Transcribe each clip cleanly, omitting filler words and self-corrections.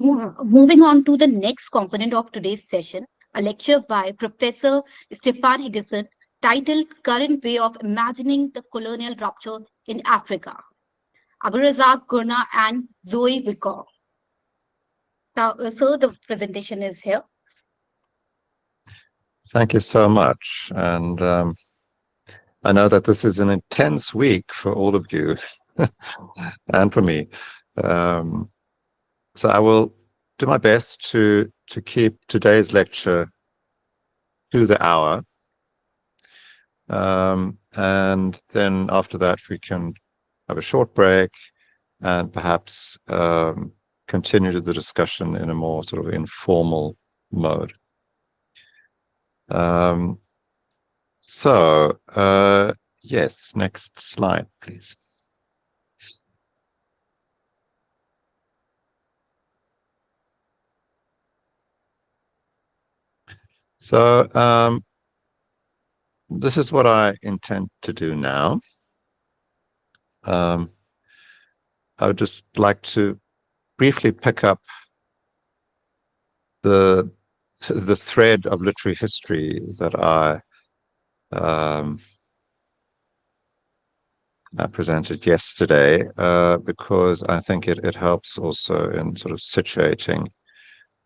Moving on to the next component of today's session, a lecture by Professor Stefan Higginson titled Current Way of Imagining the Colonial Rupture in Africa. Abdulwazak Gurnah and Zoe Wicomb. So the presentation is here. Thank you so much. And I know that this is an intense week for all of you and for me. So I will do my best to keep today's lecture to the hour. And then after that, we can have a short break and perhaps continue the discussion in a more sort of informal mode. Yes, next slide, please. So this is what I intend to do now. I would just like to briefly pick up the thread of literary history that I presented yesterday, because I think it helps also in sort of situating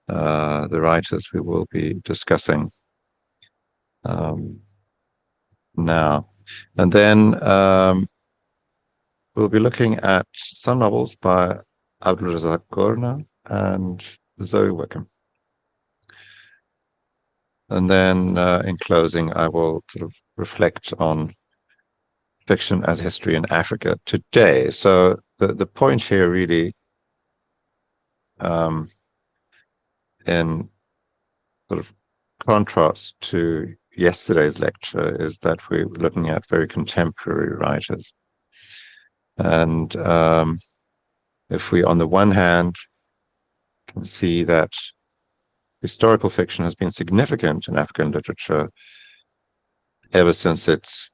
the writers we will be discussing now. And then we'll be looking at some novels by Abdulwazak Gurnah and Zoe Wicomb. And then in closing, I will sort of reflect on fiction as history in Africa today. So the point here really, in sort of contrast to yesterday's lecture, is that we're looking at very contemporary writers. And if we, on the one hand, can see that historical fiction has been significant in African literature ever since its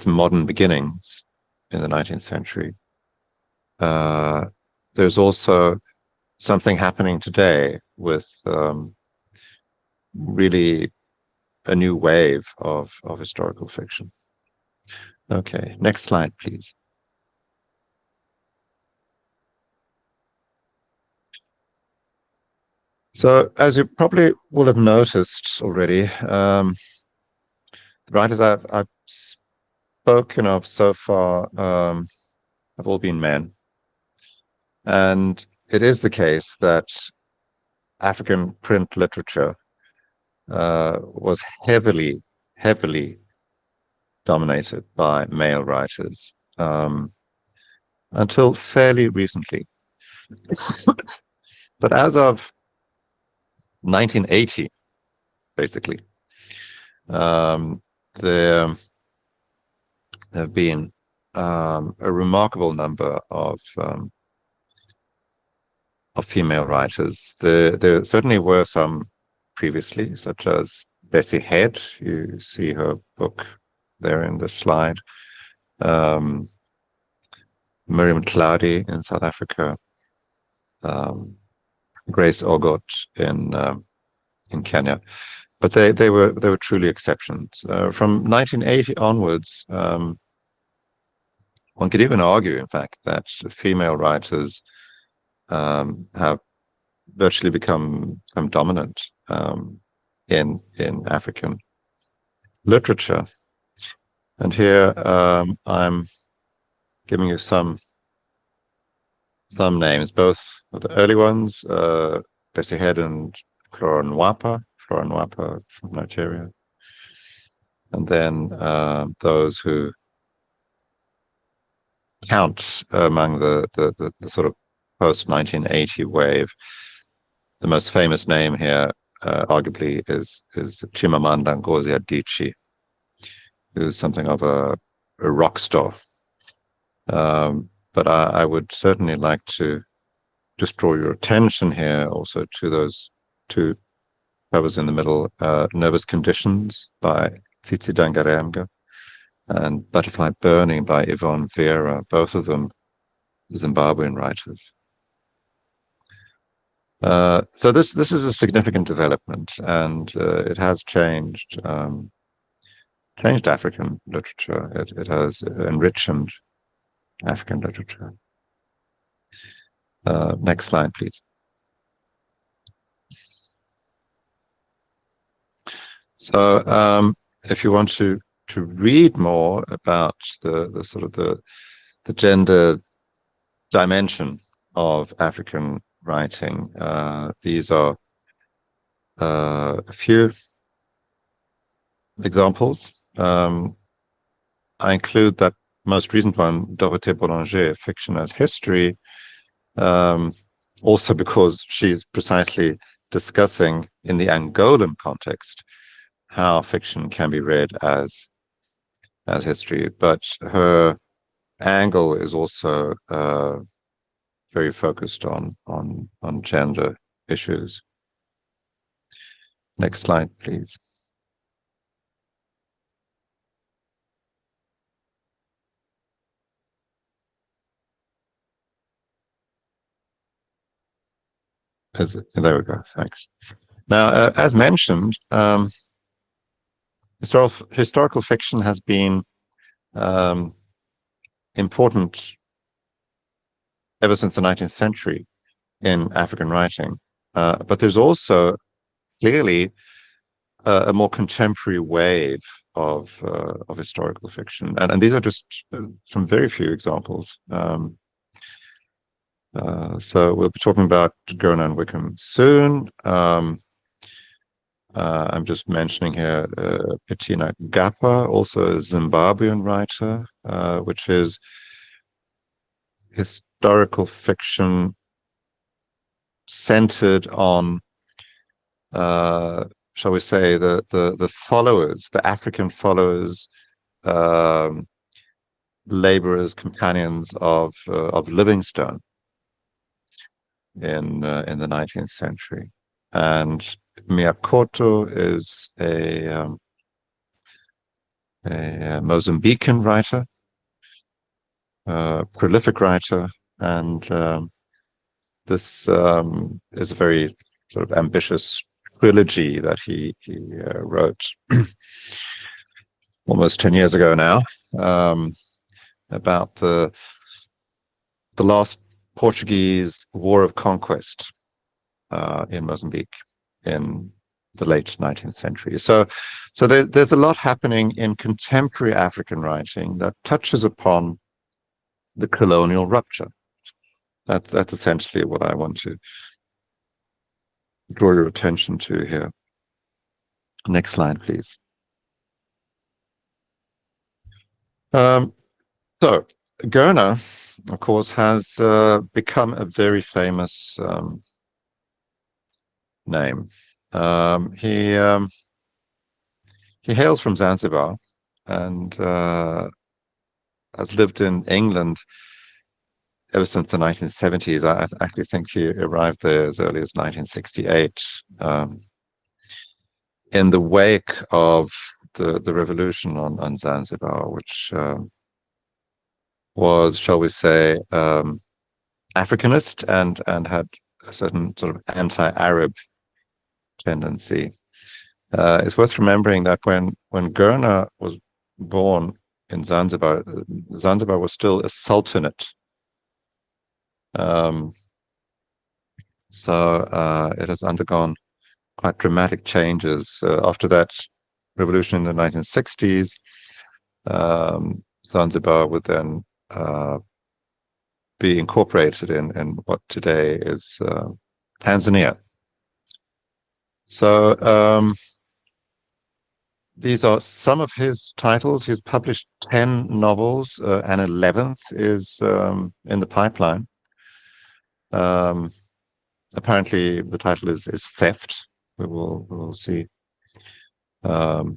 modern beginnings in the 19th century, there's also something happening today with really a new wave of historical fiction. Okay, next slide, please. So, as you probably will have noticed already, the writers I've spoken of so far have all been men. And it is the case that African print literature was heavily dominated by male writers until fairly recently. But as of 1980, basically, there have been a remarkable number of female writers. There certainly were some previously, such as Bessie Head. You see her book there in the slide. Miriam Tladi in South Africa. Grace Ogot in Kenya. But they were truly exceptions. From 1980 onwards, one could even argue, in fact, that female writers have virtually become dominant in African literature. And here I'm giving you some names, both of the early ones, Bessie Head and Flora Nwapa from Nigeria, and then those who count among the sort of post-1980 wave. The most famous name here, arguably, is Chimamanda Ngozi Adichie, who's something of a rock star. But I would certainly like to just draw your attention here also to those two covers in the middle, Nervous Conditions by Tsitsi Dangarembga and Butterfly Burning by Yvonne Vera, both of them Zimbabwean writers. So this is a significant development, and it has changed African literature. It has enriched African literature. Next slide, please. So if you want to read more about the sort of the gender dimension of African writing, these are a few examples. I include that most recent one, Dorothée Boulanger, Fiction as History, also because she's precisely discussing in the Angolan context how fiction can be read as history, but her angle is also very focused on gender issues. Next slide, please. There we go. Thanks. Now, as mentioned, historical fiction has been important ever since the 19th century in African writing, but there's also clearly a more contemporary wave of historical fiction, and these are just some very few examples. So we'll be talking about Gurnah and Wicomb soon. I'm just mentioning here Bettina Gappa, also a Zimbabwean writer, which is historical fiction centered on, shall we say, the followers, the African followers, laborers, companions of Livingstone in the 19th century. And Miyakoto is a Mozambican writer, prolific writer, and this is a very sort of ambitious trilogy that he wrote almost 10 years ago now, about the last Portuguese war of conquest in Mozambique in the late 19th century. So there's a lot happening in contemporary African writing that touches upon the colonial rupture. That's essentially what I want to draw your attention to here. Next slide, please. So Gurnah, of course, has become a very famous name. He hails from Zanzibar and has lived in England ever since the 1970s. I actually think he arrived there as early as 1968, in the wake of the revolution on Zanzibar, which was, shall we say, Africanist and had a certain sort of anti-Arab tendency. It's worth remembering that when Gurnah was born in Zanzibar, Zanzibar was still a sultanate. So it has undergone quite dramatic changes. After that revolution in the 1960s, Zanzibar would then be incorporated in what today is Tanzania. So these are some of his titles. He's published 10 novels, and 11th is in the pipeline. Apparently, the title is Theft. We will see. I'm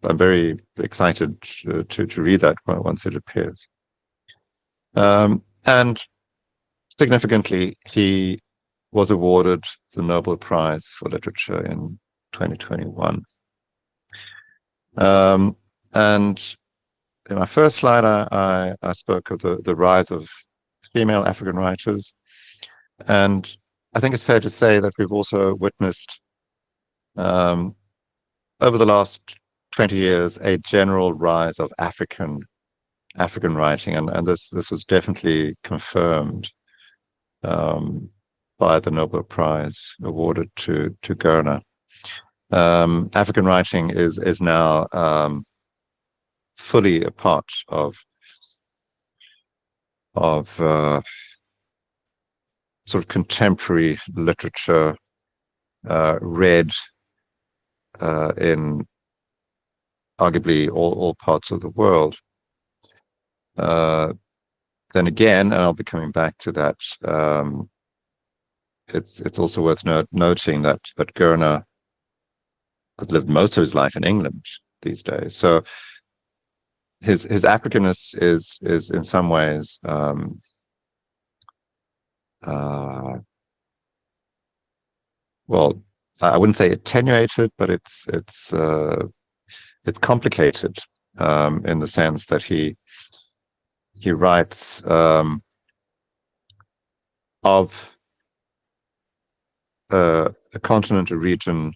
very excited to read that once it appears. And significantly, he was awarded the Nobel Prize for Literature in 2021. And in my first slide, I spoke of the rise of female African writers, and I think it's fair to say that we've also witnessed um, over the last 20 years a general rise of African writing, and this was definitely confirmed by the Nobel Prize awarded to Gurnah. African writing is now fully a part of sort of contemporary literature, read in arguably all parts of the world. Then again, and I'll be coming back to that, it's also worth noting that Gurnah has lived most of his life in England these days. So his Africanness is in some ways well, I wouldn't say attenuated, but it's complicated in the sense that he writes of a continent, a region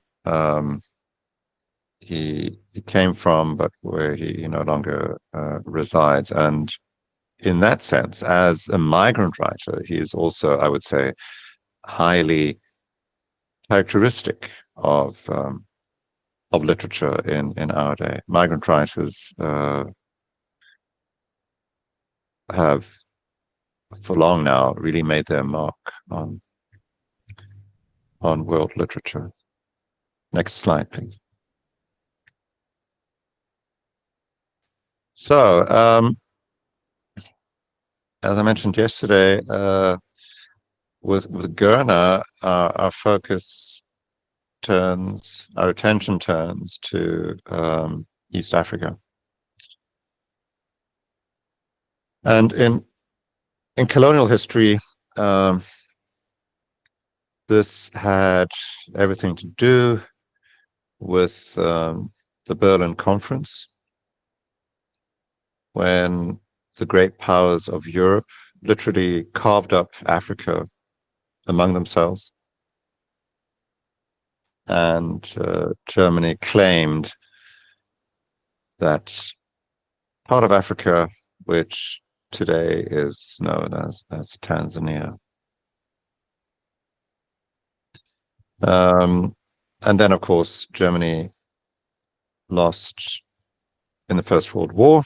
he came from, but where he no longer resides. And in that sense, as a migrant writer, he is also, I would say, highly characteristic of literature in our day. Migrant writers have, for long now, really made their mark on world literature. Next slide, please. So, as I mentioned yesterday, with Gurnah, our attention turns to East Africa. And in colonial history, this had everything to do with the Berlin Conference, when the great powers of Europe literally carved up Africa among themselves. And Germany claimed that part of Africa, which today is known as Tanzania. And then, of course, Germany lost in the First World War,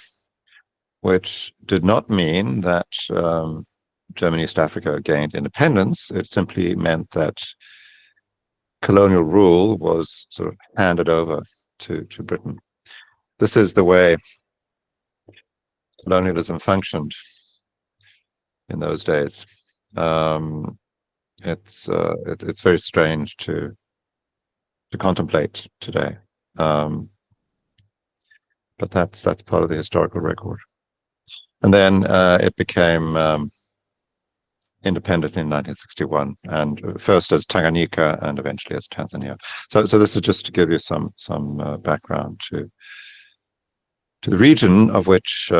which did not mean that Germany, East Africa gained independence. It simply meant that colonial rule was sort of handed over to Britain. This is the way colonialism functioned in those days. It's very strange to contemplate today, but that's part of the historical record. And then it became independent in 1961, and first as Tanganyika and eventually as Tanzania. So this is just to give you some background to the region of which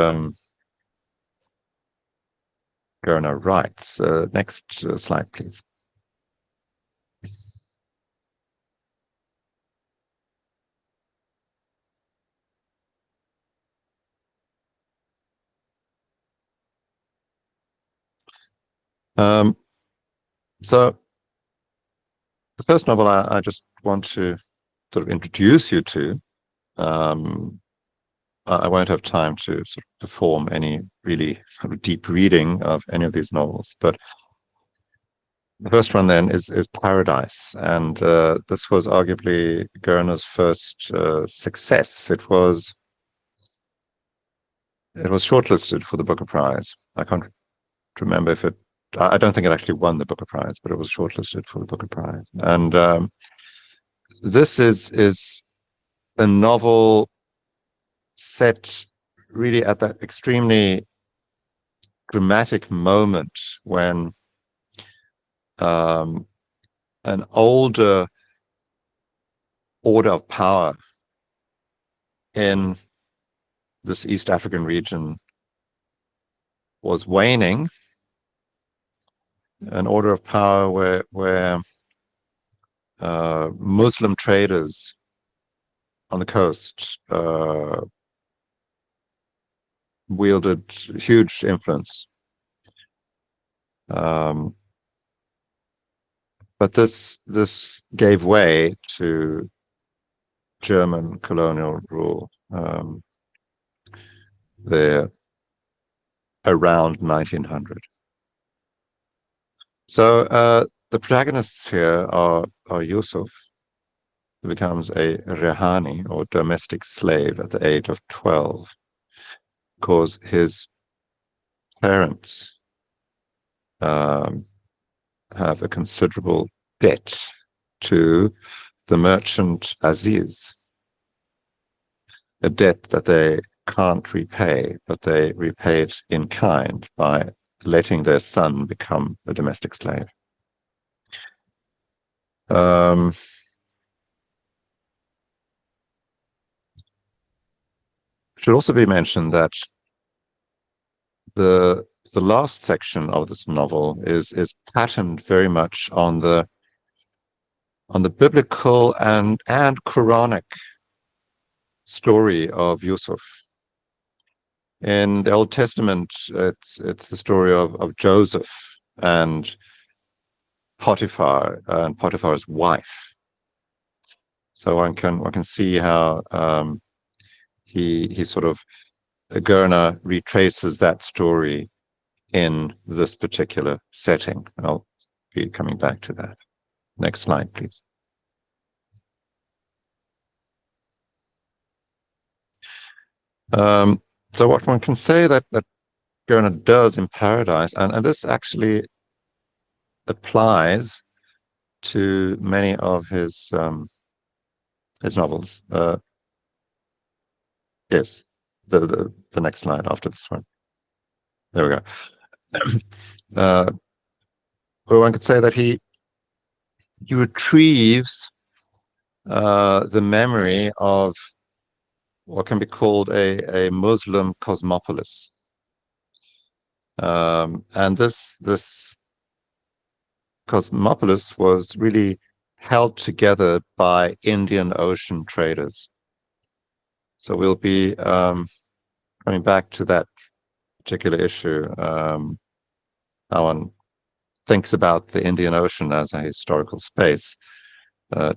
Gurnah writes. Next slide, please. So the first novel I just want to sort of introduce you to, I won't have time to sort of perform any really sort of deep reading of any of these novels, but the first one then is Paradise, and this was arguably Gurnah's first success. It was shortlisted for the Booker Prize. I can't remember if I don't think it actually won the Booker Prize, but it was shortlisted for the Booker Prize. And this is a novel set really at that extremely dramatic moment when an older order of power in this East African region was waning, an order of power where Muslim traders on the coast wielded huge influence. But this gave way to German colonial rule there around 1900. So the protagonists here are Yusuf, who becomes a rehani, or domestic slave, at the age of 12, because his parents have a considerable debt to the merchant Aziz, a debt that they can't repay, but they repay it in kind by letting their son become a domestic slave. Should also be mentioned that the last section of this novel is patterned very much on the biblical and Quranic story of Yusuf. In the Old Testament, it's the story of Joseph and Potiphar and Potiphar's wife. So one can see how he sort of Gurnah retraces that story in this particular setting. I'll be coming back to that. Next slide, please. So what one can say that Gurnah does in Paradise, and this actually applies to many of his novels. Yes, the next slide after this one. There we go. Or one could say that he retrieves the memory of what can be called a Muslim cosmopolis, and this cosmopolis was really held together by Indian Ocean traders. So we'll be coming back to that particular issue. How one thinks about the Indian Ocean as a historical space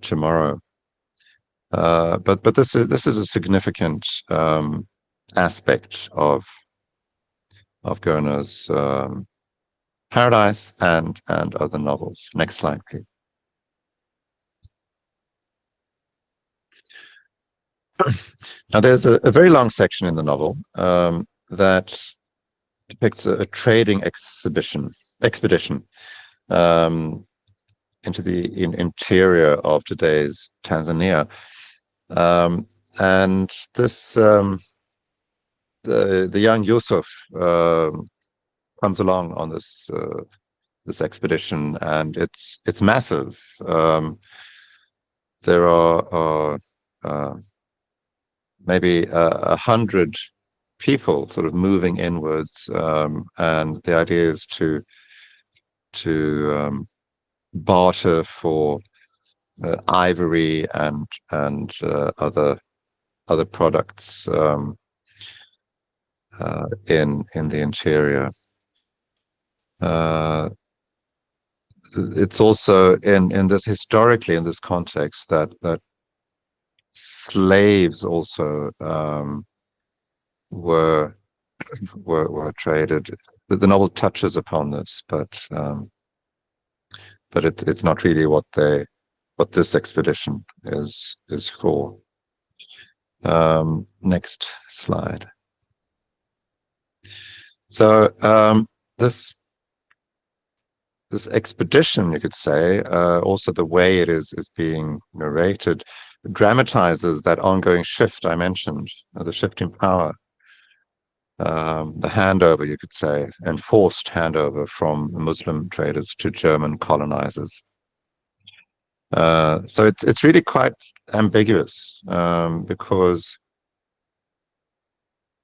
tomorrow. But this is a significant aspect of Gurnah's Paradise and other novels. Next slide, please. Now, there's a very long section in the novel that depicts a trading expedition into the interior of today's Tanzania, and this the young Yusuf comes along on this expedition, and it's massive. There are maybe 100 people sort of moving inwards, and the idea is to barter for ivory and other products in the interior. It's also in this historically, in this context, that slaves also were traded. The novel touches upon this, but it's not really what this expedition is for. Next slide. So this expedition, you could say, also the way it is being narrated, dramatizes that ongoing shift I mentioned, the shift in power, the handover, you could say, enforced handover from Muslim traders to German colonizers. So it's really quite ambiguous, because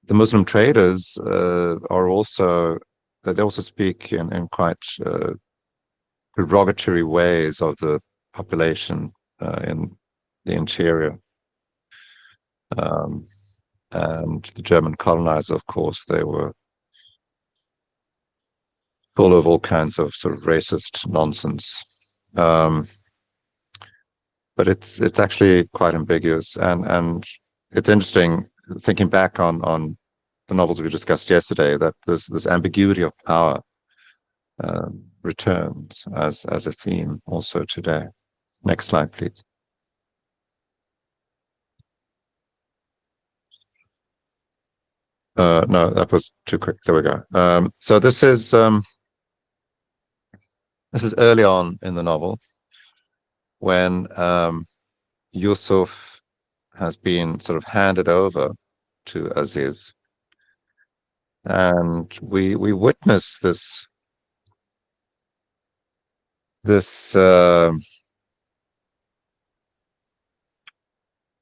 the Muslim traders are also, they also speak in quite derogatory ways of the population in the interior. And the German colonizer, of course, they were full of all kinds of sort of racist nonsense. But it's actually quite ambiguous, and it's interesting thinking back on the novels we discussed yesterday, that this ambiguity of power returns as a theme also today. Next slide, please. No, that was too quick. There we go. So this is early on in the novel, when Yusuf has been sort of handed over to Aziz, and we witness this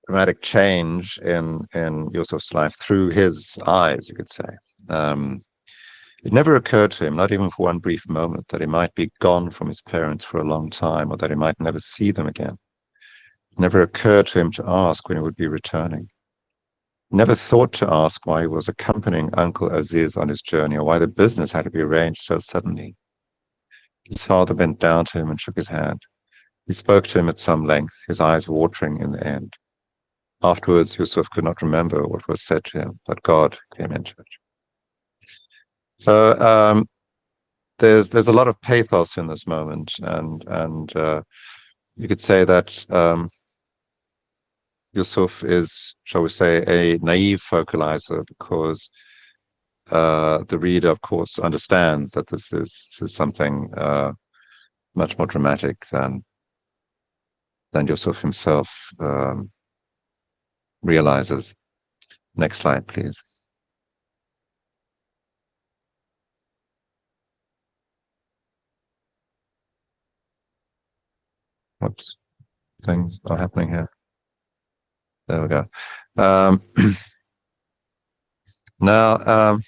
dramatic change in Yusuf's life through his eyes, you could say. It never occurred to him, not even for one brief moment, that he might be gone from his parents for a long time, or that he might never see them again. It never occurred to him to ask when he would be returning. He never thought to ask why he was accompanying Uncle Aziz on his journey, or why the business had to be arranged so suddenly. His father bent down to him and shook his hand. He spoke to him at some length, his eyes watering in the end. Afterwards, Yusuf could not remember what was said to him, but God came into it. So there's a lot of pathos in this moment, and you could say that Yusuf is, shall we say, a naive focalizer, because the reader, of course, understands that this is something much more dramatic than Yusuf himself realizes. Next slide, please. Whoops, things are happening here. There we go. Now,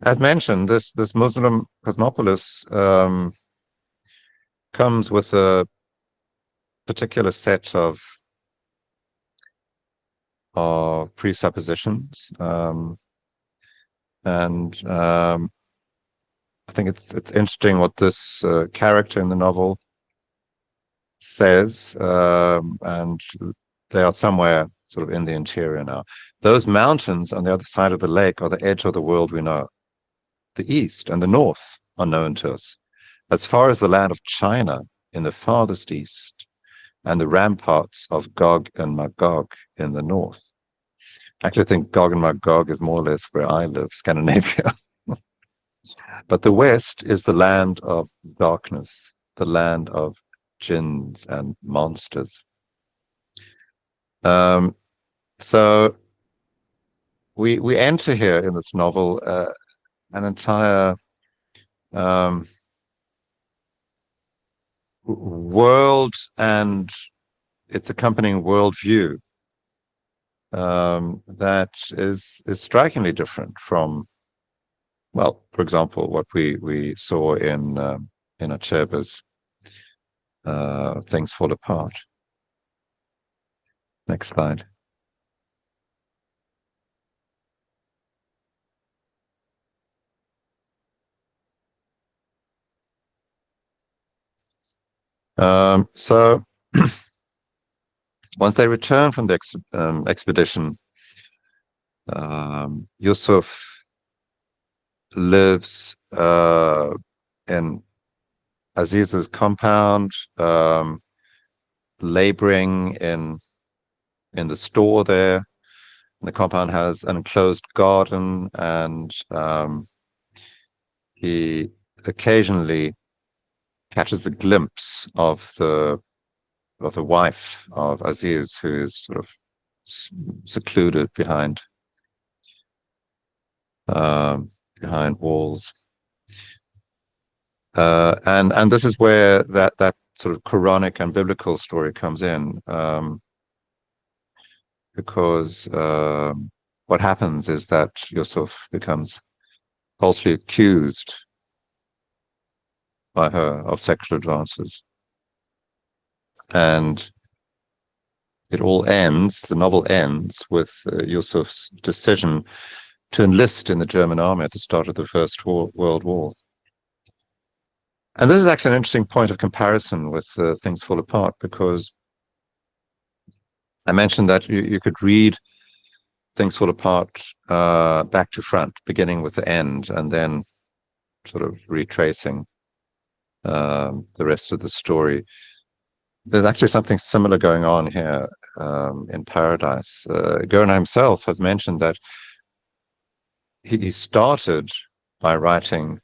as mentioned, this Muslim cosmopolis comes with a particular set of presuppositions, and I think it's interesting what this character in the novel says, and they are somewhere sort of in the interior now. Those mountains on the other side of the lake are the edge of the world we know. The east and the north are known to us, as far as the land of China in the farthest east, and the ramparts of Gog and Magog in the north. I actually think Gog and Magog is more or less where I live, Scandinavia. But the west is the land of darkness, the land of jinns and monsters. So we enter here in this novel an entire world and its accompanying worldview that is strikingly different from, well, for example, what we saw in Acheba's Things Fall Apart. Next slide. So once they return from the expedition, Yusuf lives in Aziz's compound, laboring in the store there. The compound has an enclosed garden, and he occasionally catches a glimpse of the wife of Aziz, who is sort of secluded behind walls. And this is where that sort of Quranic and biblical story comes in, because what happens is that Yusuf becomes falsely accused by her of sexual advances. And it all ends, the novel ends with Yusuf's decision to enlist in the German army at the start of the First World War. And this is actually an interesting point of comparison with Things Fall Apart, because I mentioned that you could read Things Fall Apart back to front, beginning with the end, and then sort of retracing the rest of the story. There's actually something similar going on here in Paradise. Gurnah himself has mentioned that he started by writing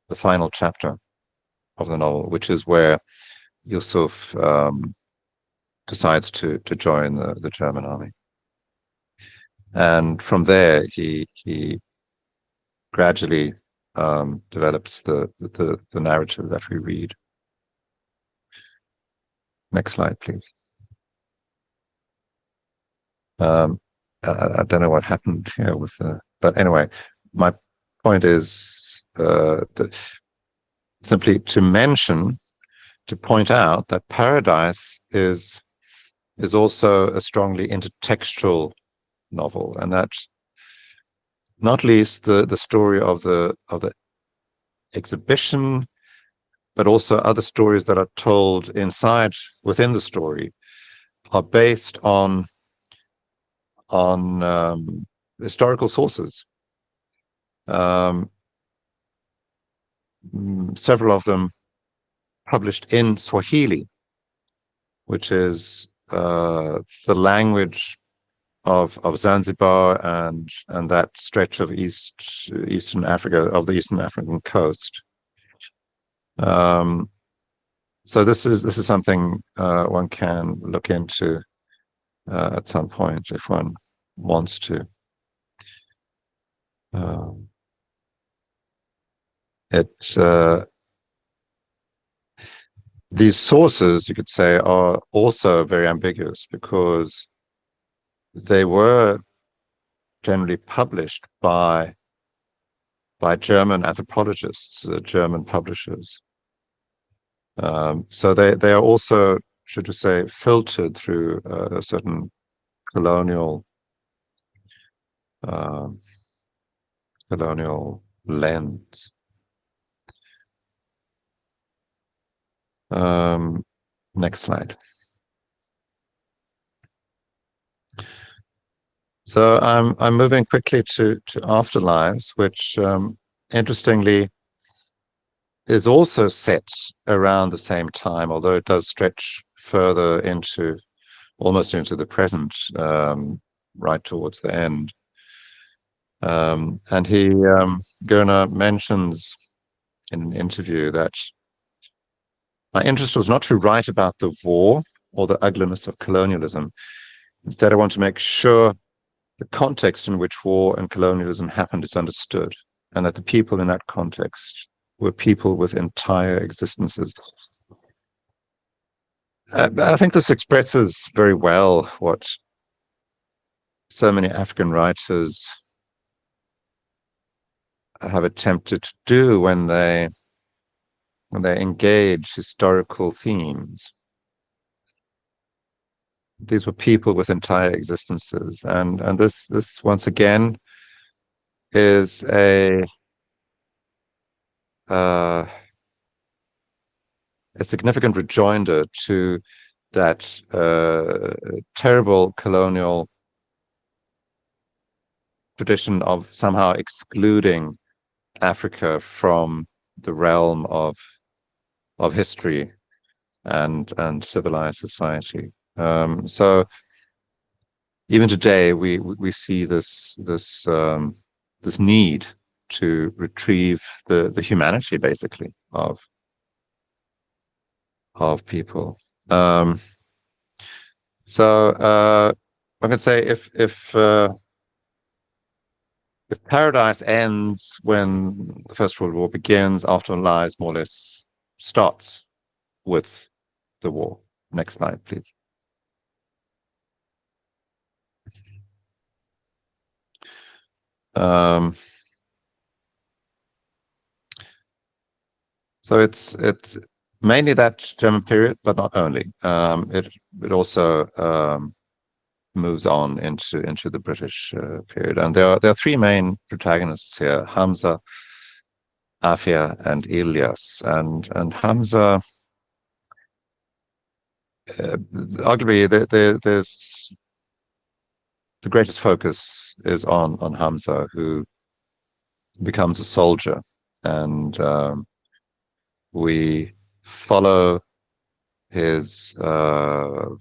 the final chapter of the novel, which is where Yusuf decides to join the German army. And from there, he gradually develops the narrative that we read. Next slide, please. I don't know what happened here with but anyway, my point is that simply to point out that Paradise is also a strongly intertextual novel, and that not least the story of the exhibition, but also other stories that are told within the story are based on historical sources. Several of them published in Swahili, which is the language of Zanzibar and that stretch of Eastern Africa, of the Eastern African coast. So this is something one can look into at some point if one wants to. These sources, you could say, are also very ambiguous because they were generally published by German anthropologists, German publishers. So they are also, should we say, filtered through a certain colonial lens. Next slide. So I'm moving quickly to Afterlives, which interestingly is also set around the same time, although it does stretch further almost into the present, right towards the end. And Gurnah mentions in an interview that my interest was not to write about the war or the ugliness of colonialism. Instead, I want to make sure the context in which war and colonialism happened is understood, and that the people in that context were people with entire existences. I think this expresses very well what so many African writers have attempted to do when they engage historical themes. These were people with entire existences, and this once again is a significant rejoinder to that terrible colonial tradition of somehow excluding Africa from the realm of history and civilized society. So even today, we see this need to retrieve the humanity, basically, of people. So I can say if Paradise ends when the First World War begins, Afterlives more or less starts with the war. Next slide, please. So it's mainly that German period, but not only. It also moves on into the British period, and there are three main protagonists here: Hamza, Afia, and Ilyas. And Hamza, arguably, there's the greatest focus is on Hamza, who becomes a soldier, and we follow his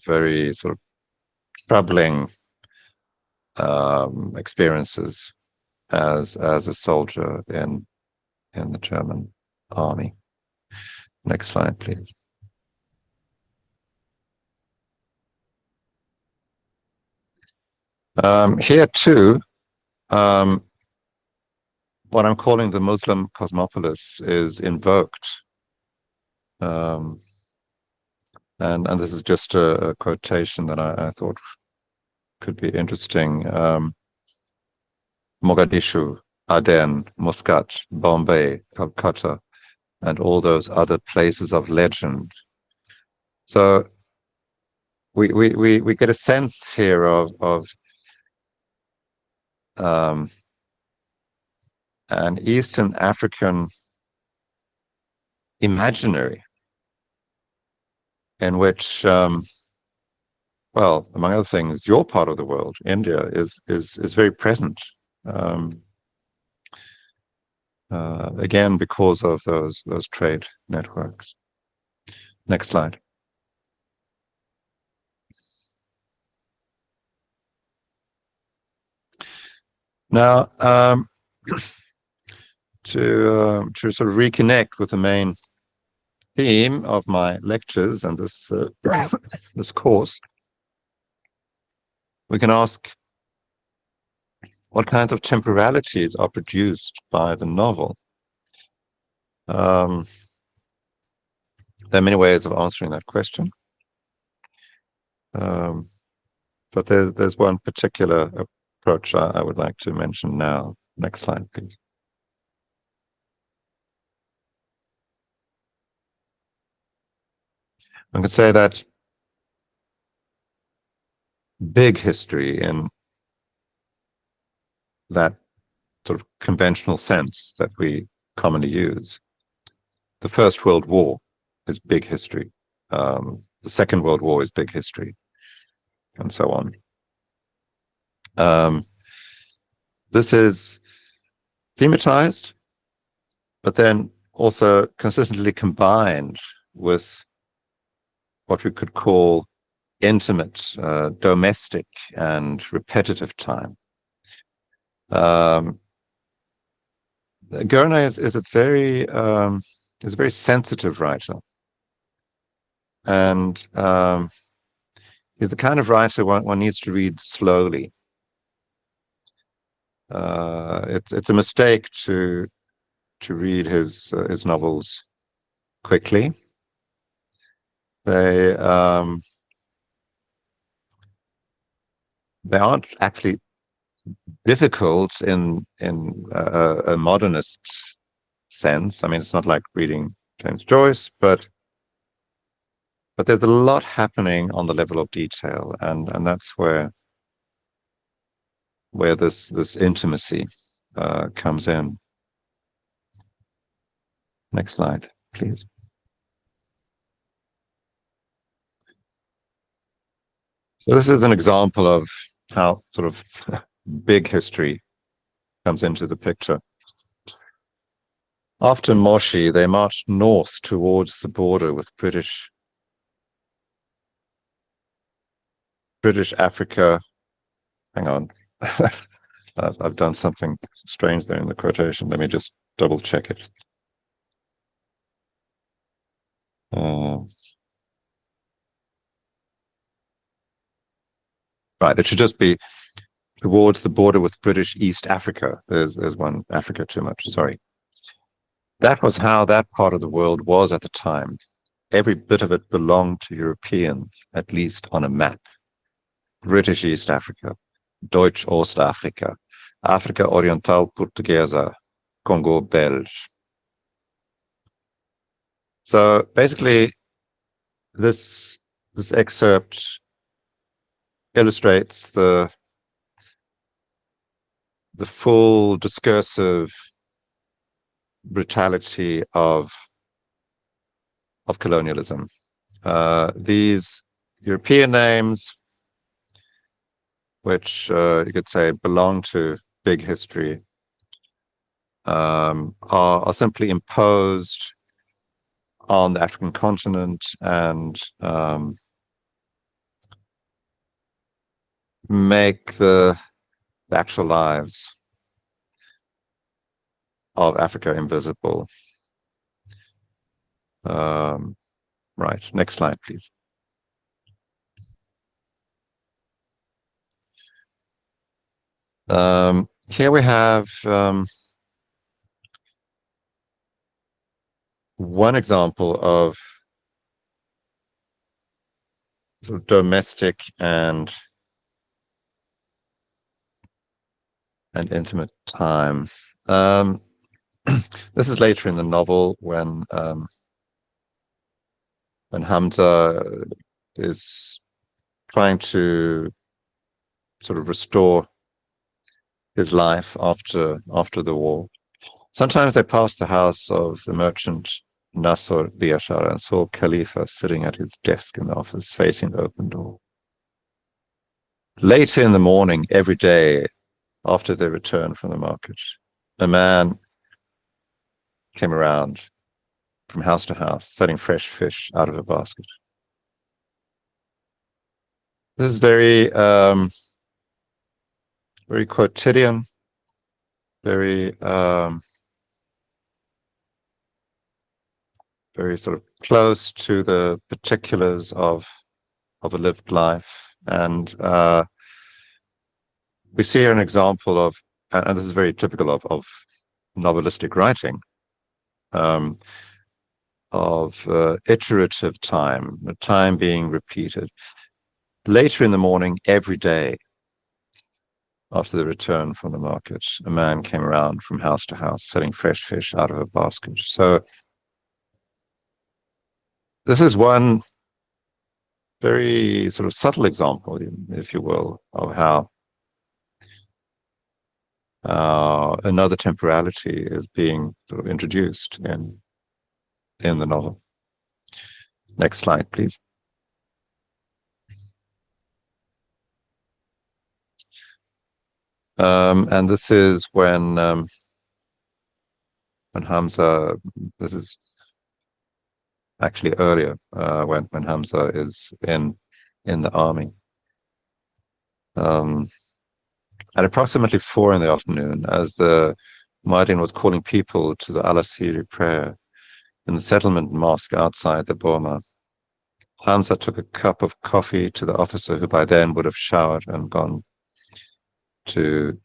very sort of troubling experiences as a soldier in the German army. Next slide, please. Here too, what I'm calling the Muslim cosmopolis is invoked. And this is just a quotation that I thought could be interesting. Mogadishu, Aden, Muscat, Bombay, Calcutta, and all those other places of legend. So we get a sense here of an Eastern African imaginary in which, well, among other things, your part of the world, India, is very present. Again, because of those trade networks. Next slide. Now, to sort of reconnect with the main theme of my lectures and this this course, we can ask what kinds of temporalities are produced by the novel. There are many ways of answering that question, but there's one particular approach I would like to mention now. Next slide, please. I can say that big history in that sort of conventional sense that we commonly use. The First World War is big history. The Second World War is big history, and so on. This is thematized, but then also consistently combined with what we could call intimate, domestic, and repetitive time. Gurnah is a very sensitive writer, and he's the kind of writer one needs to read slowly. It's a mistake to read his novels quickly. They aren't actually difficult in a modernist sense. I mean, it's not like reading James Joyce, but there's a lot happening on the level of detail, and that's where this intimacy comes in. Next slide, please. So this is an example of how sort of big history comes into the picture. After Moshi, they marched north towards the border with British Africa. Hang on. I've done something strange there in the quotation. Let me just double check it. Right, it should just be towards the border with British East Africa. There's one Africa too much, sorry. That was how that part of the world was at the time. Every bit of it belonged to Europeans, at least on a map. British East Africa, Deutsch Ostafrika, Africa Oriental Portuguesa, Congo Belge. So basically, this excerpt illustrates the full discursive brutality of colonialism. These European names, which you could say belong to big history, are simply imposed on the African continent and make the actual lives of Africa invisible. Right, next slide, please. Here we have one example of sort of domestic and intimate time. This is later in the novel when Hamza is trying to sort of restore his life after the war. Sometimes they passed the house of the merchant Nasser Biashara and saw Khalifa sitting at his desk in the office facing the open door. Late in the morning, every day after they returned from the market, a man came around from house to house, selling fresh fish out of a basket. This is very, very quotidian, very, very sort of close to the particulars of a lived life. And we see here an example of, and this is very typical of novelistic writing, of iterative time, the time being repeated. Later in the morning, every day after the return from the market, a man came around from house to house selling fresh fish out of a basket. So this is one very sort of subtle example, if you will, of how another temporality is being sort of introduced in the novel. Next slide, please. And this is when Hamza, this is actually earlier, when Hamza is in the army. At approximately 4 in the afternoon, as the Muaddin was calling people to the Al-Asiri prayer in the settlement mosque outside the Boma, Hamza took a cup of coffee to the officer, who by then would have showered and gone to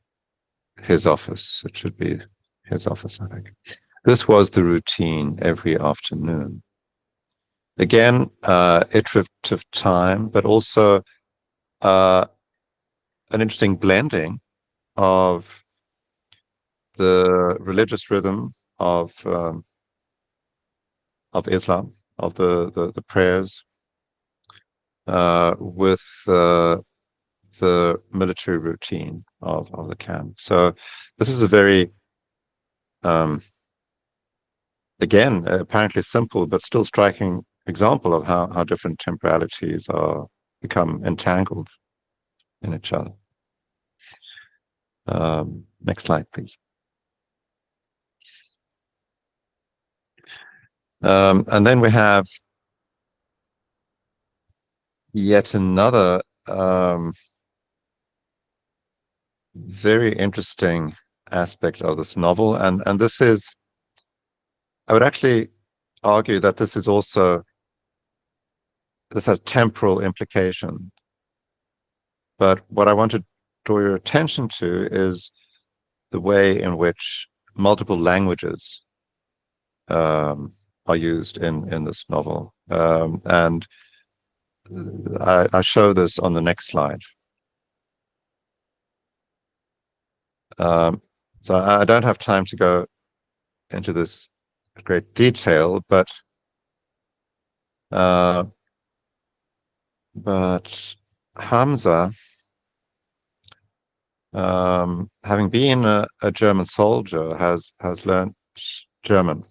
his office. It should be his office, I think. This was the routine every afternoon. Again, iterative time, but also an interesting blending of the religious rhythm of Islam, of the prayers, with the military routine of the camp. So this is a very, again, apparently simple but still striking example of how different temporalities are become entangled in each other. Next slide, please. And then we have yet another very interesting aspect of this novel, and this is, I would actually argue that this has temporal implication. But what I want to draw your attention to is the way in which multiple languages are used in this novel. And I show this on the next slide. So I don't have time to go into this in great detail, but But Hamza, having been a German soldier, has learned German.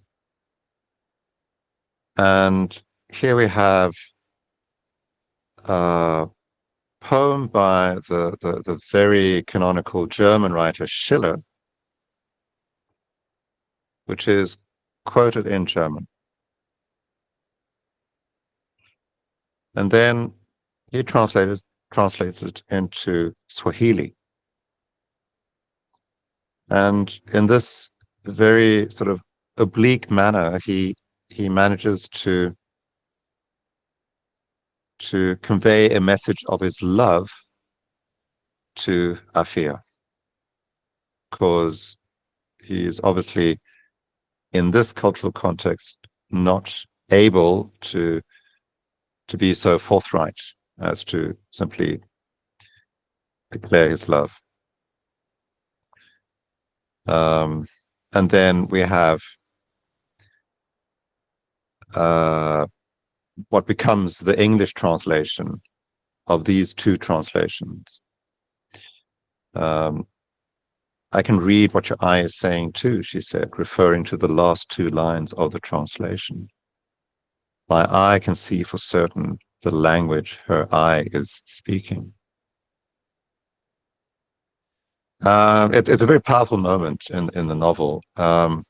And here we have a poem by the very canonical German writer Schiller, which is quoted in German. And then he translates it into Swahili. And in this very sort of oblique manner, he manages to convey a message of his love to Afia, because he is obviously in this cultural context not able to be so forthright as to simply declare his love. And then we have what becomes the English translation of these two translations. I can read what your eye is saying too, she said, referring to the last two lines of the translation. My eye can see for certain the language her eye is speaking. It's a very powerful moment in the novel. But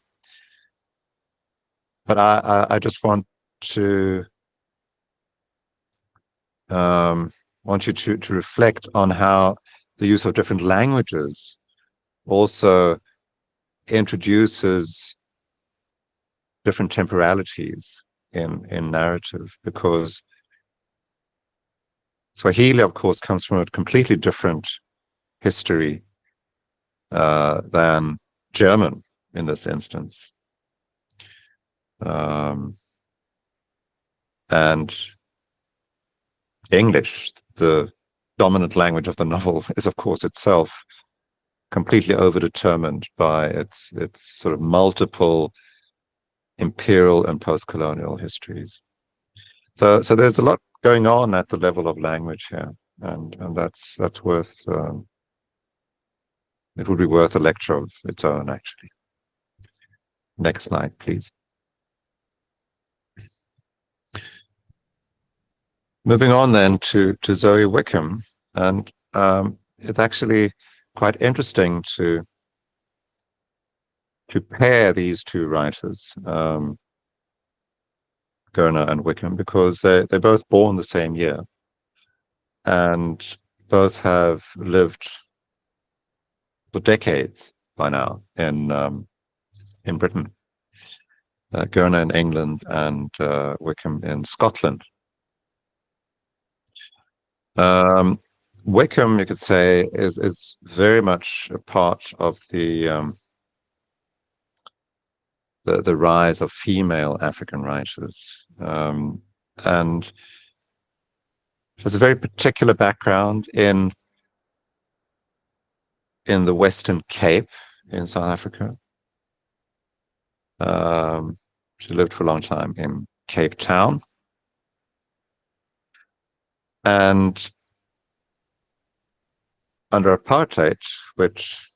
I just want to want you to reflect on how the use of different languages also introduces different temporalities in narrative, because Swahili, of course, comes from a completely different history than German in this instance. And English, the dominant language of the novel, is of course itself completely overdetermined by its sort of multiple imperial and post-colonial histories. So there's a lot going on at the level of language here, and that's worth. It would be worth a lecture of its own, actually. Next slide, please. Moving on then to Zoe Wicomb, and it's actually quite interesting to pair these two writers, Gurnah and Wicomb, because they're both born the same year, and both have lived for decades by now in Britain. Gurnah in England and Wicomb in Scotland. Wicomb, you could say, is very much a part of the rise of female African writers, and has a very particular background in the Western Cape in South Africa. She lived for a long time in Cape Town, and under apartheid, which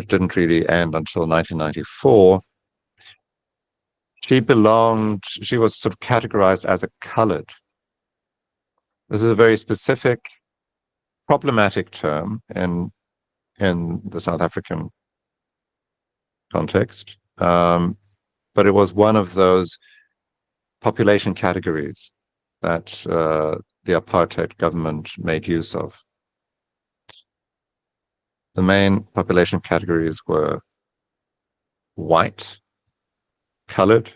didn't really end until 1994, she was sort of categorized as a colored. This is a very specific, problematic term in the South African context, but it was one of those population categories that the apartheid government made use of. The main population categories were white, colored,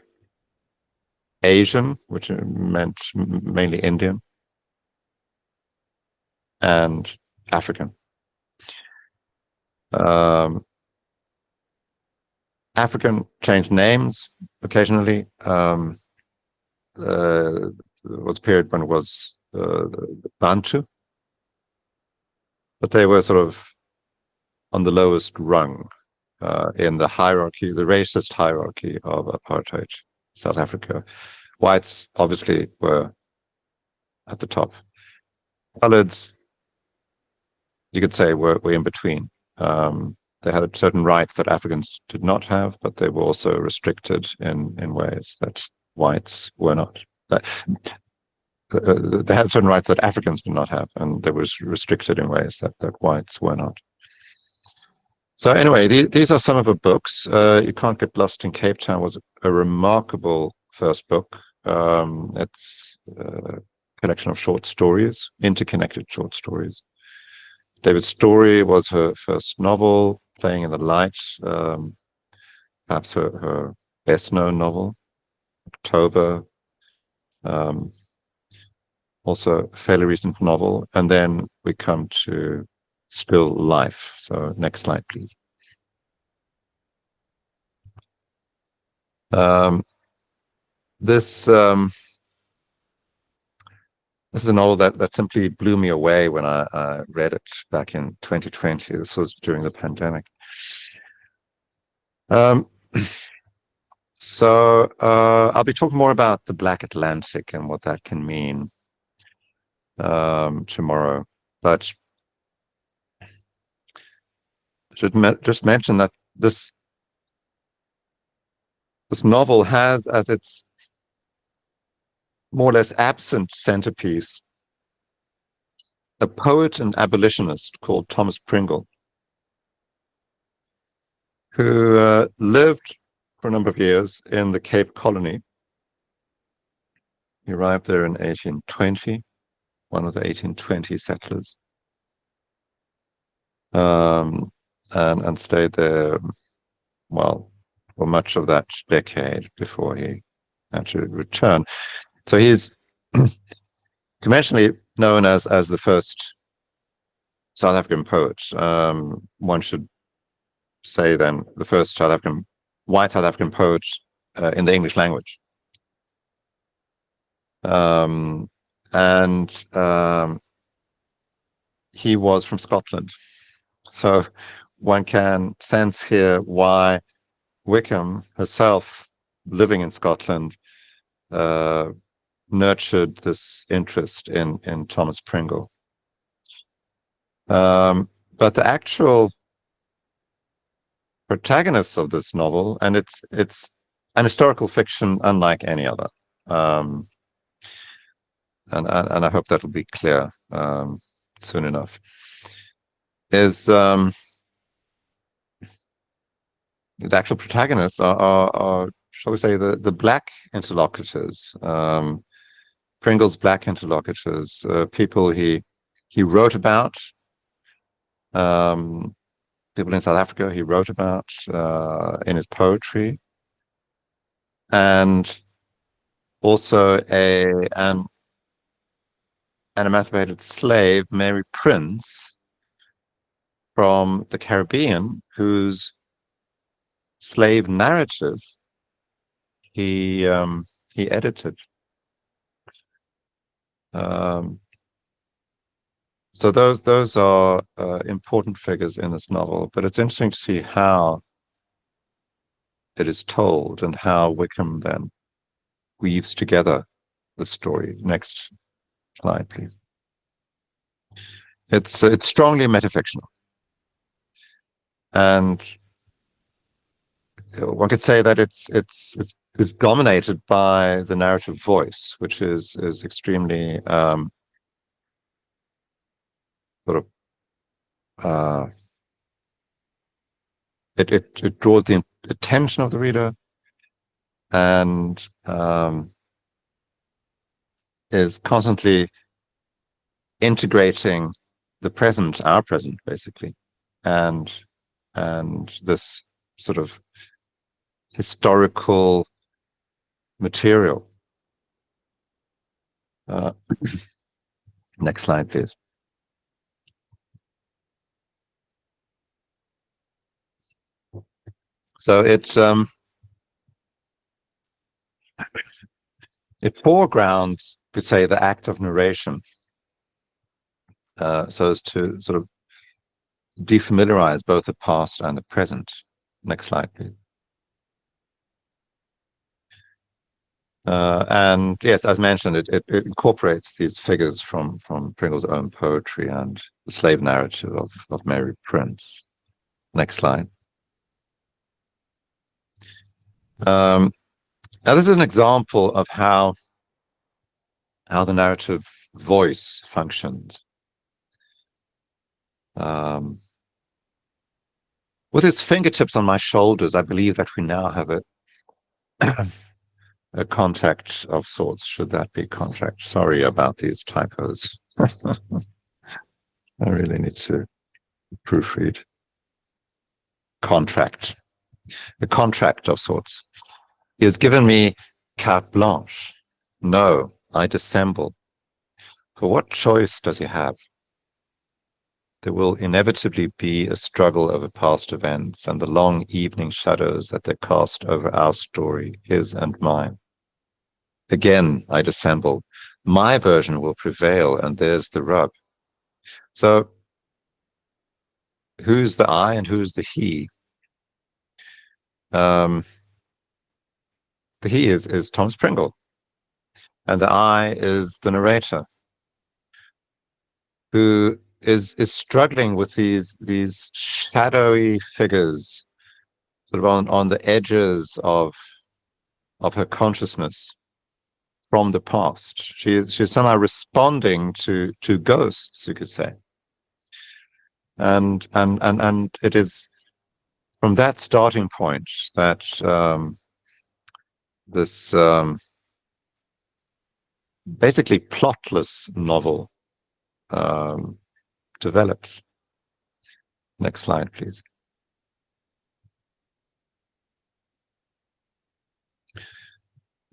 Asian, which meant mainly Indian, and African. African changed names occasionally. There was a period when it was Bantu, but they were sort of on the lowest rung in the hierarchy, the racist hierarchy of apartheid South Africa, Whites obviously were at the top. Coloreds, you could say, were in between. They had certain rights that Africans did not have, but they were also restricted in ways that whites were not. They had certain rights that Africans did not have, and they were restricted in ways that whites were not. So anyway, these are some of the books. You Can't Get Lost in Cape Town was a remarkable first book. It's a collection of short stories, interconnected short stories. David's Story was her first novel, Playing in the Light, perhaps her best-known novel. October, also a fairly recent novel. And then we come to Still Life. So next slide, please. This is a novel that simply blew me away when I read it back in 2020. This was during the pandemic. So I'll be talking more about the Black Atlantic and what that can mean tomorrow. But should just mention that this novel has as its more or less absent centerpiece a poet and abolitionist called Thomas Pringle, who lived for a number of years in the Cape Colony. He arrived there in 1820, one of the 1820 settlers, and stayed there, well, for much of that decade before he had to return. So he's conventionally known as the first South African poet. One should say then the first white South African poet in the English language. He was from Scotland. So one can sense here why Wicomb herself, living in Scotland, nurtured this interest in Thomas Pringle. But the actual protagonists of this novel, and it's an historical fiction unlike any other, and I hope that'll be clear soon enough, is the actual protagonists are shall we say, the black interlocutors, Pringle's black interlocutors, people he wrote about, people in South Africa he wrote about in his poetry, and also an emancipated slave, Mary Prince, from the Caribbean, whose slave narrative he edited. So those are important figures in this novel, but it's interesting to see how it is told and how Wicomb then weaves together the story. Next slide, please. It's strongly metafictional, and one could say that it's dominated by the narrative voice, which is extremely sort of it draws the attention of the reader, and is constantly integrating the present, our present, basically, and this sort of historical material. Next slide, please. So it foregrounds, could say, the act of narration, so as to sort of defamiliarize both the past and the present. Next slide, please. And yes, as mentioned, it incorporates these figures from Pringle's own poetry and the slave narrative of Mary Prince. Next slide. Now, this is an example of how the narrative voice functions. With his fingertips on my shoulders, I believe that we now have a contact of sorts. Should that be contract? Sorry about these typos. I really need to proofread. Contract. A contract of sorts. He has given me carte blanche. No, I dissemble. For what choice does he have? There will inevitably be a struggle over past events and the long evening shadows that they cast over our story, his and mine. Again, I dissemble. My version will prevail, and there's the rub. So, who's the I and who's the he? The he is Thomas Pringle, and the I is the narrator, who is struggling with these shadowy figures, sort of on the edges of her consciousness from the past. She's somehow responding to ghosts, you could say, and it is from that starting point that this basically plotless novel develops. Next slide, please.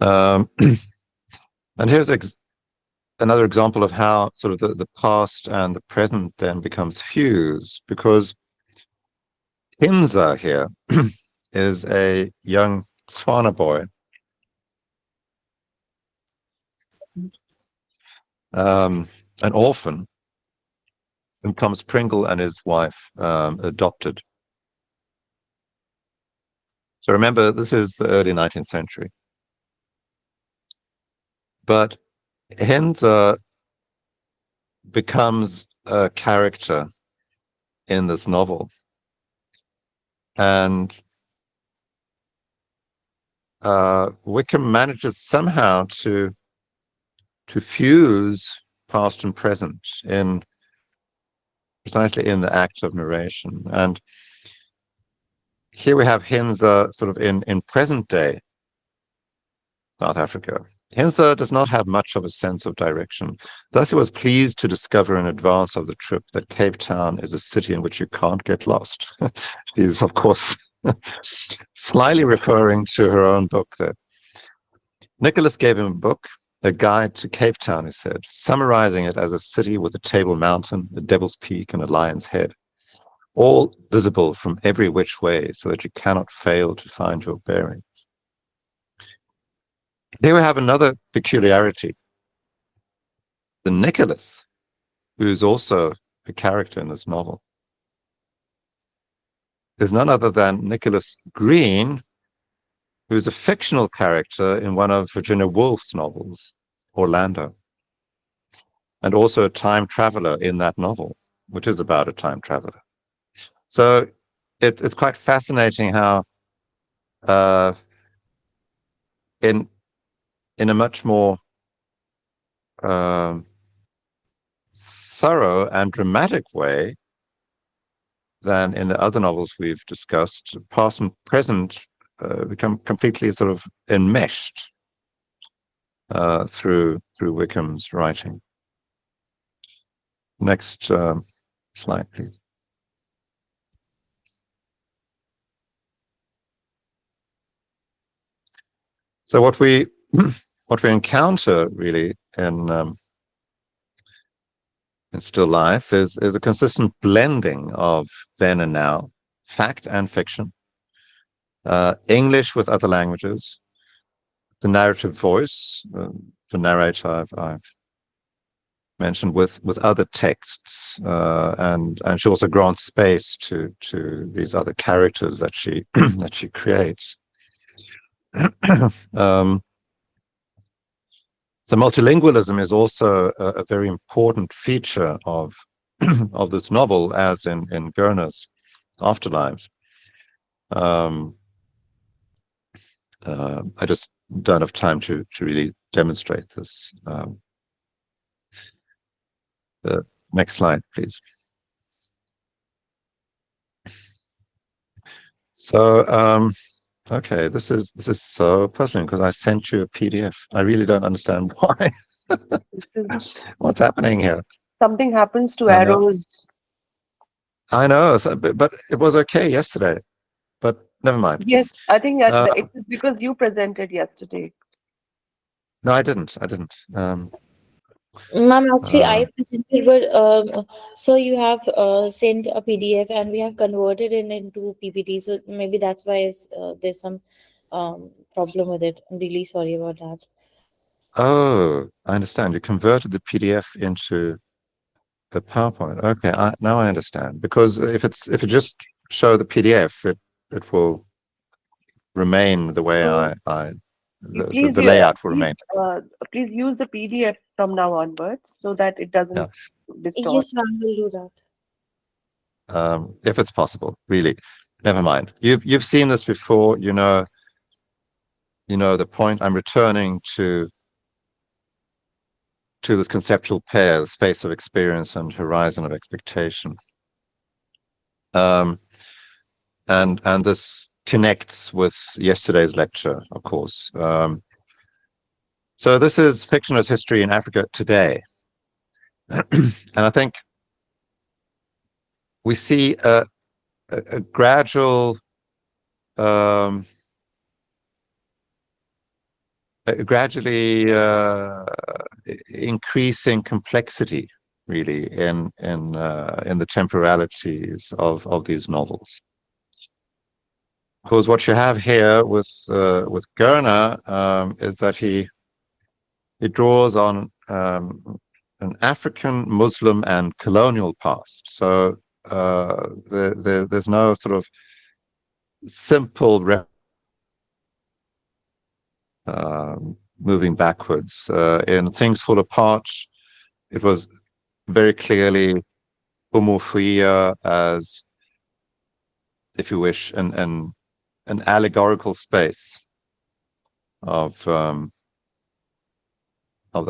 And here's another example of how sort of the past and the present then becomes fused, because Hinza here is a young Swana boy, an orphan, whom Thomas Pringle and his wife adopted. So remember, this is the early 19th century. But Hinza becomes a character in this novel. And Wicomb manages somehow to fuse past and present precisely in the act of narration. And here we have Hinza sort of in present day South Africa. Hinza does not have much of a sense of direction. Thus, he was pleased to discover in advance of the trip that Cape Town is a city in which you can't get lost. She's, of course, slyly referring to her own book there. Nicholas gave him a book, a guide to Cape Town, he said, summarizing it as a city with a Table Mountain, a Devil's Peak, and a Lion's Head, all visible from every which way so that you cannot fail to find your bearings. Here we have another peculiarity. The Nicholas, who is also a character in this novel, is none other than Nicholas Green, who is a fictional character in one of Virginia Woolf's novels, Orlando, and also a time traveler in that novel, which is about a time traveler. So it's quite fascinating how in a much more thorough and dramatic way than in the other novels we've discussed, past and present become completely sort of enmeshed through Wicomb's writing. Next slide, please. So what we encounter really in still life is a consistent blending of then and now, fact and fiction, English with other languages, the narrative voice, the narrator I've mentioned with other texts, and she also grants space to these other characters that she that she creates. So multilingualism is also a very important feature of of this novel, as in Gurnah's Afterlives. Um, I just don't have time to really demonstrate this. The next slide, please. So, okay, this is so puzzling because I sent you a PDF. I really don't understand why. What's happening here? Something happens to Uh, arrows. I know, so, but it was okay yesterday. But never mind. Yes, I think Uh, it is because you presented yesterday. no, I didn't. I didn't. Ma'am, actually, Uh, I presented, but so you have sent a PDF and we have converted it into PPT. So maybe that's why there's some problem with it. I'm really sorry about that. oh, I understand. You converted the PDF into the PowerPoint. Okay, now I understand. Because if it just show the PDF, it will remain the way So the layout will remain. please use the PDF from now onwards so that it doesn't Yeah. distort. Yes, ma'am, we'll do that. If it's possible, really. Never mind. You've seen this before. You know the point. I'm returning to this conceptual pair, the space of experience and horizon of expectation. And this connects with yesterday's lecture, of course. So this is fictionalist history in Africa today. And I think we see a gradual, gradually increasing complexity, really, in the temporalities of these novels. Because what you have here with Gurnah is that he draws on an African, Muslim, and colonial past. So there's no sort of simple moving backwards. In Things Fall Apart, it was very clearly Umufuia as, if you wish, an allegorical space of the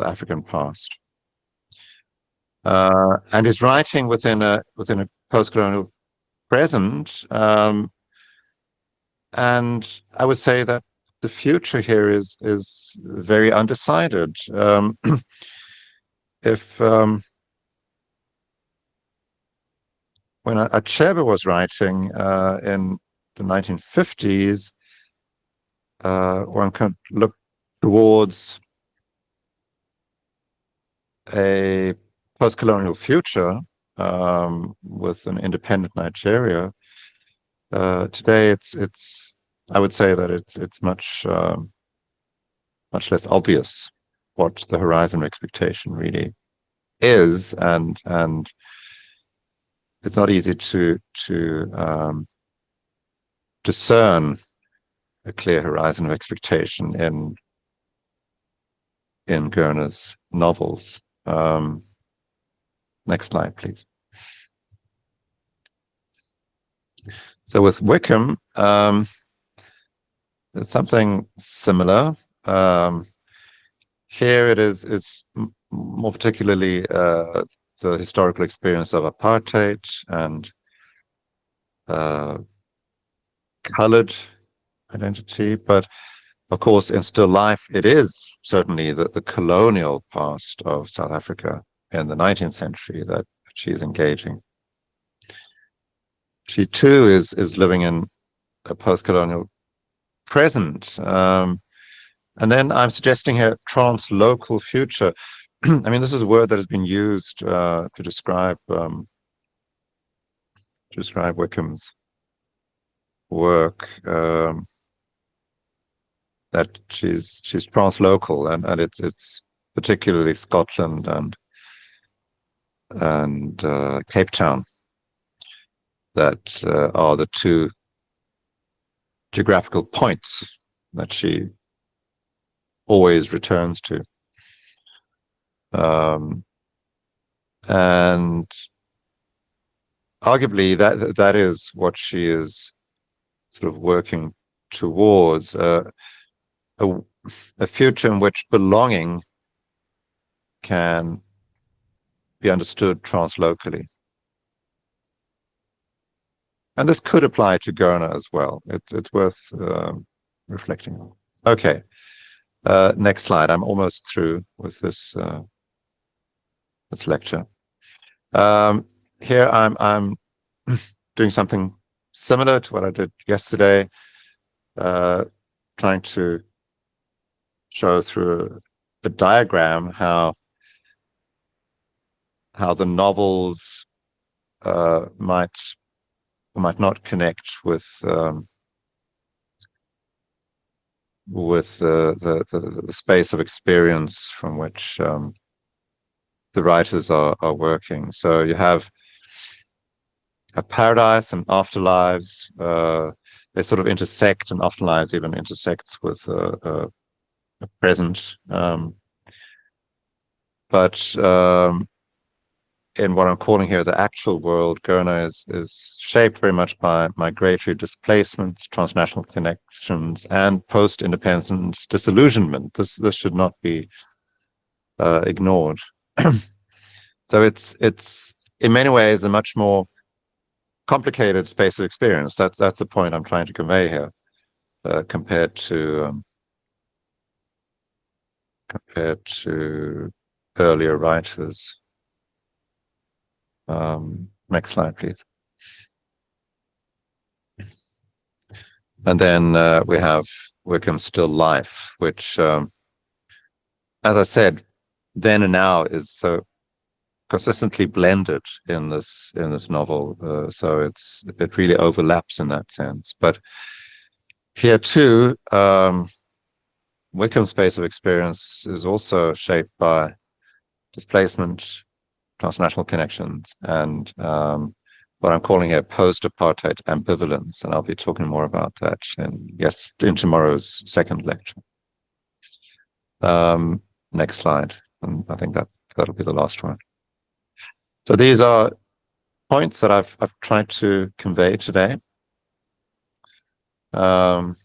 African past. And his writing within a post-colonial present, and I would say that the future here is very undecided. If when Achebe was writing in the 1950s, one can look towards a post-colonial future with an independent Nigeria. Today, it's I would say that it's much less obvious what the horizon of expectation really is, and it's not easy to discern a clear horizon of expectation in Gurnah's novels. Next slide, please. So with Wicomb, it's something similar. Here it's more particularly the historical experience of apartheid and colored identity, but of course, in still life, it is certainly the colonial past of South Africa in the 19th century that she's engaging. She too is living in a post-colonial present. And then I'm suggesting here translocal future. I mean, this is a word that has been used to describe Wickham's work. That she's translocal, and it's particularly Scotland and Cape Town that are the two geographical points that she always returns to. And arguably that is what she is sort of working towards, a future in which belonging can be understood translocally. And this could apply to Gurnah as well. It's worth reflecting on. Okay, next slide. I'm almost through with this lecture. Here I'm doing something similar to what I did yesterday, trying to show through a diagram how the novels might or might not connect with the space of experience from which the writers are working. So you have a paradise and afterlives. They sort of intersect, and afterlives even intersects with a present. But in what I'm calling here the actual world, Gurnah is shaped very much by migratory displacements, transnational connections, and post-independence disillusionment. This should not be ignored. So it's in many ways a much more complicated space of experience. That's the point I'm trying to convey here, compared to earlier writers. Next slide, please. And then we have Wicomb's Still Life, which, as I said, then and now is so consistently blended in this novel. So it really overlaps in that sense. But here too, Wicomb's space of experience is also shaped by displacement, transnational connections, and what I'm calling a post-apartheid ambivalence, and I'll be talking more about that in tomorrow's second lecture. Next slide, and I think that'll be the last one. So these are points that I've tried to convey today. There's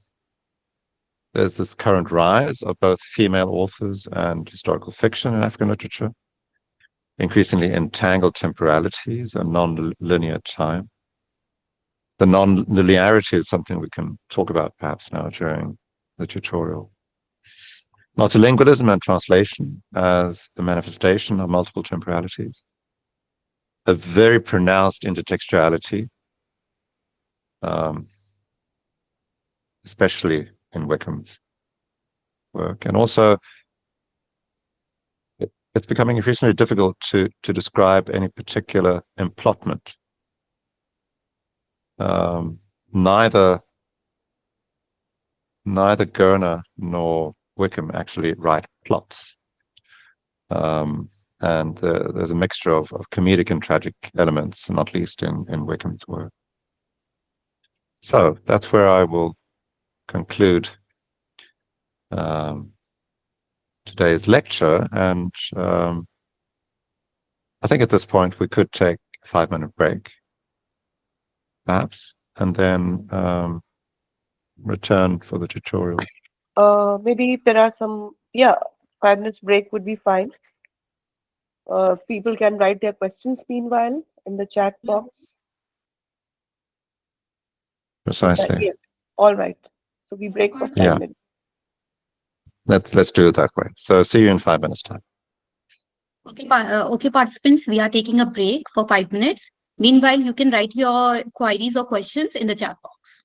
this current rise of both female authors and historical fiction in African literature, increasingly entangled temporalities and non-linear time. The non-linearity is something we can talk about perhaps now during the tutorial. Multilingualism and translation as a manifestation of multiple temporalities. A very pronounced intertextuality, especially in Wicomb's work. And also, it's becoming increasingly difficult to describe any particular emplotment. Neither Gurnah nor Wicomb actually write plots. And there's a mixture of comedic and tragic elements, not least in Wicomb's work. So that's where I will conclude today's lecture, and I think at this point we could take a 5-minute break, perhaps, and then return for the tutorial. Maybe if there are some, 5 minutes break would be fine. People can write their questions meanwhile in the chat box. Precisely. Yeah. All right. So we break for 5 minutes. Let's do it that way. So see you in 5 minutes' time. Okay, okay, participants, we are taking a break for 5 minutes. Meanwhile, you can write your queries or questions in the chat box.